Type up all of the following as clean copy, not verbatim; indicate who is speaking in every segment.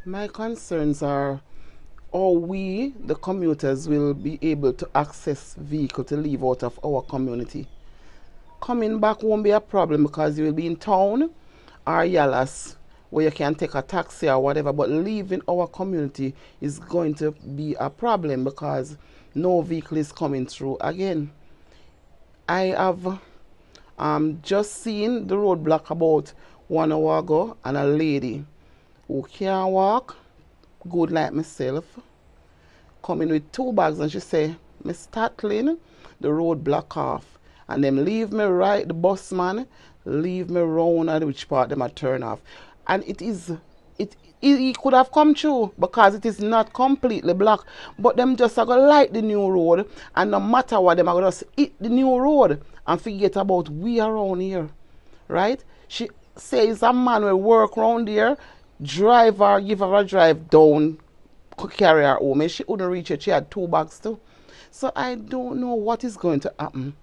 Speaker 1: My concerns are how we, the commuters, will be able to access vehicle to leave out of our community. Coming back won't be a problem because you will be in town or Yalas where you can take a taxi or whatever, but leaving our community is going to be a problem because no vehicle is coming through again. I have just seen the roadblock about 1 hour ago, and a lady who can't walk good like myself coming with 2 bags, and she say, "Miss Tatlin, the road block off, and them leave me right, the bus man leave me round at which part them a turn off." And he could have come through because it is not completely blocked, but them just are gonna light the new road, and no matter what, them are gonna just hit the new road and forget about we around here, right? She says a man will work around there, drive her, give her a drive down, carry her home, and she wouldn't reach it. She had 2 bags too. So I don't know what is going to happen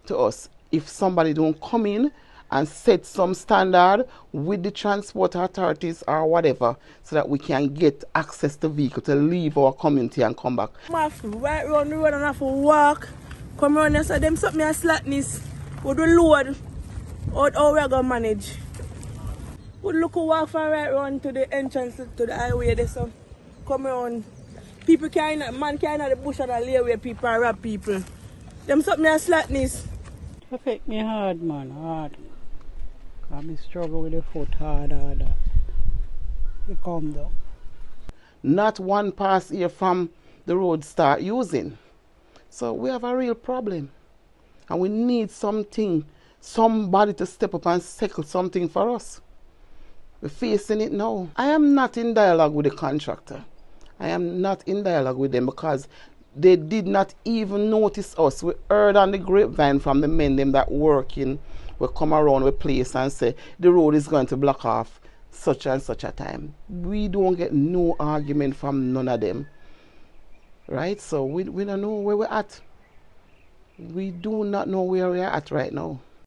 Speaker 1: to us if somebody don't come in and set some standard with the transport authorities or whatever, so that we can get access to vehicle to leave our community and come back.
Speaker 2: I have to right round the road and I have to walk. Come around and say them something a slackness with the load. How we are going to manage? We look to walk from right round to the entrance to the highway there, so come around. People man can't in the bush and lay where people and rob people. Them something a slackness.
Speaker 3: It affect me hard, man, hard. I struggle with the foot hard. You come down.
Speaker 1: Not one pass here from the road start using. So we have a real problem. And we need somebody to step up and settle something for us. We're facing it now. I am not in dialogue with the contractor. I am not in dialogue with them because they did not even notice us. We heard on the grapevine from the men them that working, will come around the place and say the road is going to block off such and such a time. We don't get no argument from none of them. Right? So we don't know where we're at. We do not know where we are at right now.